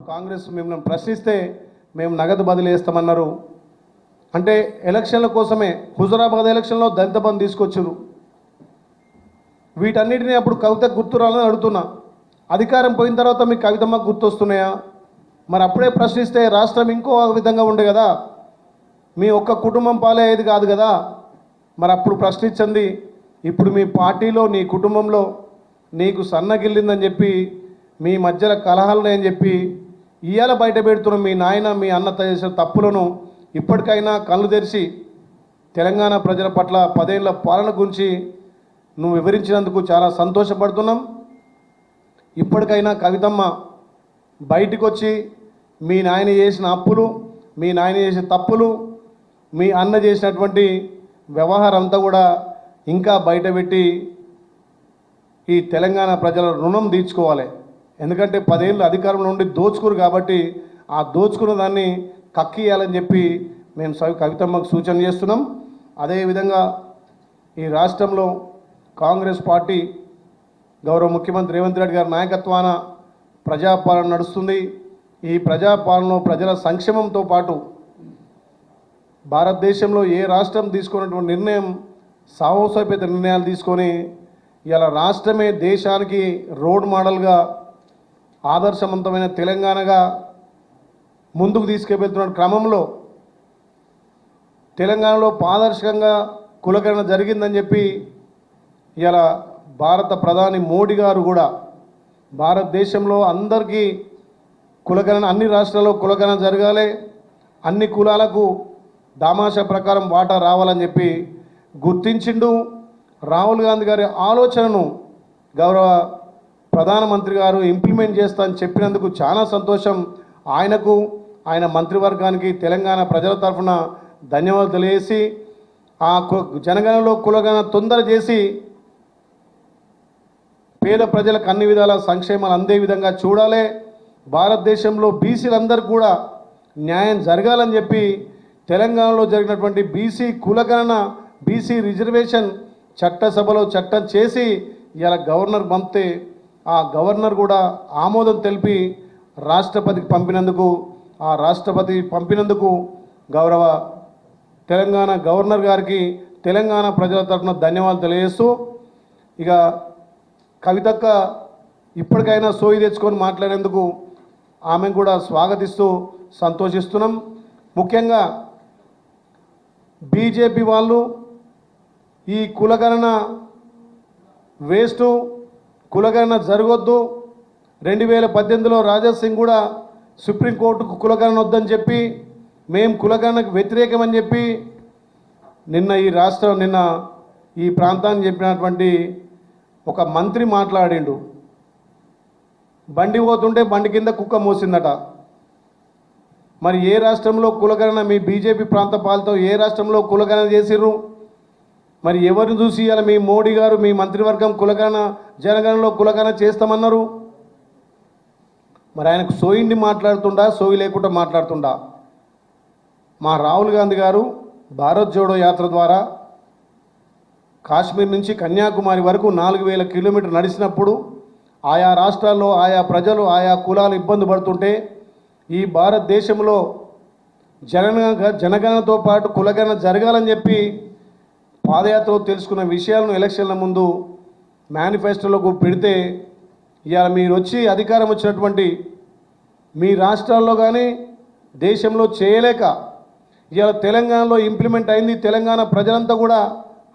కాంగ్రెస్ మిమ్మల్ని ప్రశ్నిస్తే మేము నగదు బదిలీ చేస్తామన్నారు. అంటే ఎలక్షన్ల కోసమే హుజురాబాద్ ఎలక్షన్లో దళిత బంధు తీసుకొచ్చారు. వీటన్నిటిని అప్పుడు కవిత గుర్తురాలని అడుగుతున్నా. అధికారం పోయిన తర్వాత మీకు కవితమ్మకు గుర్తొస్తున్నాయా? మరి అప్పుడే ప్రశ్నిస్తే రాష్ట్రం ఇంకో విధంగా ఉండే కదా, మీ ఒక్క కుటుంబం పాలే అయ్యేది కాదు కదా. మరి అప్పుడు ప్రశ్నించింది ఇప్పుడు మీ పార్టీలో నీ కుటుంబంలో నీకు సన్నగిల్లిందని చెప్పి మీ మధ్యలో కలహాలున్నాయని చెప్పి ఇవాళ బయట పెడుతున్న మీ నాయన మీ అన్న చేసిన తప్పులను ఇప్పటికైనా కళ్ళు తెరిచి తెలంగాణ ప్రజల పట్ల 10 ఏళ్ల పాలన గురించి నువ్వు వివరించినందుకు చాలా సంతోషపడుతున్నాం. ఇప్పటికైనా కవితమ్మ బయటికి వచ్చి మీ నాయన చేసిన అప్పులు, మీ నాయన చేసిన తప్పులు, మీ అన్న చేసినటువంటి వ్యవహారం అంతా కూడా ఇంకా బయటపెట్టి ఈ తెలంగాణ ప్రజల రుణం తీర్చుకోవాలి. ఎందుకంటే 10 ఏళ్ళు అధికారంలో ఉండి దోచుకురు కాబట్టి ఆ దోచుకున్న దాన్ని కక్కియాలని చెప్పి మేము కవితమ్మకు సూచన చేస్తున్నాం. అదేవిధంగా ఈ రాష్ట్రంలో కాంగ్రెస్ పార్టీ గౌరవ ముఖ్యమంత్రి రేవంత్ రెడ్డి గారి నాయకత్వాన ప్రజాపాలన నడుస్తుంది. ఈ ప్రజాపాలనలో ప్రజల సంక్షేమంతో పాటు భారతదేశంలో ఏ రాష్ట్రం తీసుకున్నటువంటి నిర్ణయం సాహసోపేత నిర్ణయాలు తీసుకొని ఇలా రాష్ట్రమే దేశానికి రోడ్ మోడల్గా ఆదర్శవంతమైన తెలంగాణగా ముందుకు తీసుకువెళ్తున్న క్రమంలో తెలంగాణలో పారదర్శకంగా కులగణన జరిగిందని చెప్పి ఇలా భారత ప్రధాని మోడీ గారు కూడా భారతదేశంలో అందరికీ కులగణన అన్ని రాష్ట్రాల్లో కులగణన జరగాలి, అన్ని కులాలకు దామాషా ప్రకారం వాటా రావాలని చెప్పి గుర్తించిండు. రాహుల్ గాంధీ గారి ఆలోచనను గౌరవ ప్రధానమంత్రి గారు ఇంప్లిమెంట్ చేస్తా అని చెప్పినందుకు చాలా సంతోషం. ఆయనకు ఆయన మంత్రివర్గానికి తెలంగాణ ప్రజల తరఫున ధన్యవాదాలు తెలియజేసి ఆ జనగణనలో కులగణన తొందర చేసి పేద ప్రజలకు అన్ని విధాల సంక్షేమాలు అందే విధంగా చూడాలి. భారతదేశంలో బీసీలందరూ కూడా న్యాయం జరగాలని చెప్పి తెలంగాణలో జరిగినటువంటి బీసీ కులగణన బీసీ రిజర్వేషన్ చట్టసభలో చట్టం చేసి ఇలా గవర్నర్ పంపితే ఆ గవర్నర్ కూడా ఆమోదం తెలిపి రాష్ట్రపతికి పంపినందుకు ఆ రాష్ట్రపతి పంపినందుకు గౌరవ తెలంగాణ గవర్నర్ గారికి తెలంగాణ ప్రజల తరఫున ధన్యవాదాలు తెలియజేస్తూ ఇక కవితక్క ఇప్పటికైనా సోయి తెచ్చుకొని మాట్లాడేందుకు ఆమెను కూడా స్వాగతిస్తూ సంతోషిస్తున్నాం. ముఖ్యంగా బీజేపీ వాళ్ళు ఈ కులగణన వేస్టు, కులగణన జరగొద్దు, 2018లో రాజా సింగ్ కూడా సుప్రీంకోర్టుకు కులగణన వద్దని చెప్పి మేము కులగణనకు వ్యతిరేకమని చెప్పి నిన్న ఈ ప్రాంతాన్ని చెప్పినటువంటి ఒక మంత్రి మాట్లాడిండు. బండి పోతుంటే బండి కింద కుక్క మోసిందట. మరి ఏ రాష్ట్రంలో కులగణన మీ బీజేపీ ప్రాంత పాలతో ఏ రాష్ట్రంలో కులగణన చేసిర్రు? మరి ఎవరిని చూసి ఇలా మీ మోడీ గారు మీ మంత్రివర్గం కులగణన జనగణనలో కులగణన చేస్తామన్నారు? మరి ఆయనకు సోయిండి మాట్లాడుతుండా సోయి లేకుండా మాట్లాడుతుండా? మా రాహుల్ గాంధీ గారు భారత్ జోడో యాత్ర ద్వారా కాశ్మీర్ నుంచి కన్యాకుమారి వరకు 4000 కిలోమీటర్లు నడిచినప్పుడు ఆయా రాష్ట్రాల్లో ఆయా ప్రజలు ఆయా కులాలు ఇబ్బంది పడుతుంటే ఈ భారతదేశంలో జనగణనతో పాటు కులగణన జరగాలని చెప్పి పాదయాత్రలో తెలుసుకున్న విషయాలను ఎలక్షన్ల ముందు మేనిఫెస్టోలోకి పెడితే ఇవాళ మీరు వచ్చి అధికారం వచ్చినటువంటి మీ రాష్ట్రాల్లో కానీ దేశంలో చేయలేక ఇవాళ తెలంగాణలో ఇంప్లిమెంట్ అయింది. తెలంగాణ ప్రజలంతా కూడా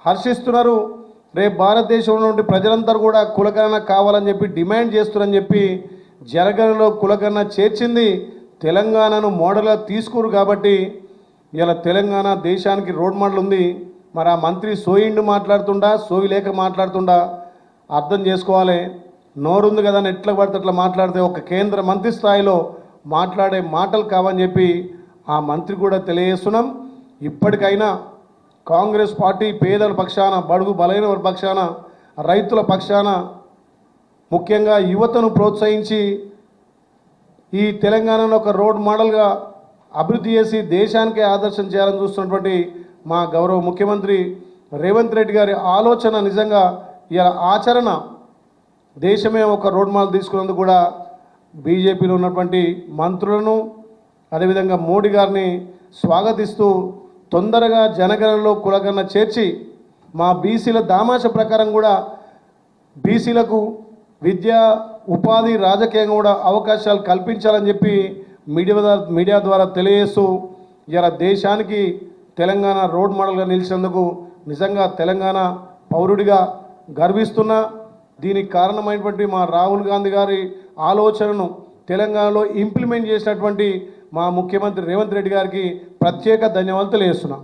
హర్షిస్తున్నారు. రేపు భారతదేశంలో నుండి ప్రజలంతా కూడా కులగణన కావాలని చెప్పి డిమాండ్ చేస్తున్నారని చెప్పి జనగణనలో కులగణన చేర్చింది. తెలంగాణను మోడల్గా తీసుకురు కాబట్టి ఇలా తెలంగాణ దేశానికి రోడ్ మోడల్ ఉంది. మరి ఆ మంత్రి సోయిండు మాట్లాడుతుండా సోయి లేక మాట్లాడుతుండా అర్థం చేసుకోవాలి. నోరుంది కదా అని ఎట్లా పడితే అట్లా మాట్లాడితే ఒక కేంద్ర మంత్రి స్థాయిలో మాట్లాడే మాటలు కావని చెప్పి ఆ మంత్రి కూడా తెలియజేస్తున్నాం. ఇప్పటికైనా కాంగ్రెస్ పార్టీ పేదల పక్షాన, బడుగు బలైన పక్షాన, రైతుల పక్షాన, ముఖ్యంగా యువతను ప్రోత్సహించి ఈ తెలంగాణను ఒక రోడ్ మోడల్గా అభివృద్ధి చేసి దేశానికే ఆదర్శం చేయాలని చూస్తున్నటువంటి మా గౌరవ ముఖ్యమంత్రి రేవంత్ రెడ్డి గారి ఆలోచన నిజంగా ఇలా ఆచరణ దేశమే ఒక రోడ్ మోడల్ తీసుకున్నందుకు కూడా బీజేపీలో ఉన్నటువంటి మంత్రులను అదేవిధంగా మోడీ గారిని స్వాగతిస్తూ తొందరగా జనగణనలో కులగణన చేర్చి మా బీసీల దామాష ప్రకారం కూడా బీసీలకు విద్య ఉపాధి రాజకీయంగా కూడా అవకాశాలు కల్పించాలని చెప్పి మీడియా ద్వారా తెలియజేస్తూ ఇలా దేశానికి తెలంగాణ రోడ్ మోడల్గా నిలిచినందుకు నిజంగా తెలంగాణ పౌరుడిగా గర్విస్తున్నా. దీనికి కారణమైనటువంటి మా రాహుల్ గాంధీ గారి ఆలోచనను తెలంగాణలో ఇంప్లిమెంట్ చేసినటువంటి మా ముఖ్యమంత్రి రేవంత్ రెడ్డి గారికి ప్రత్యేక ధన్యవాదాలు తెలియజేస్తున్నా.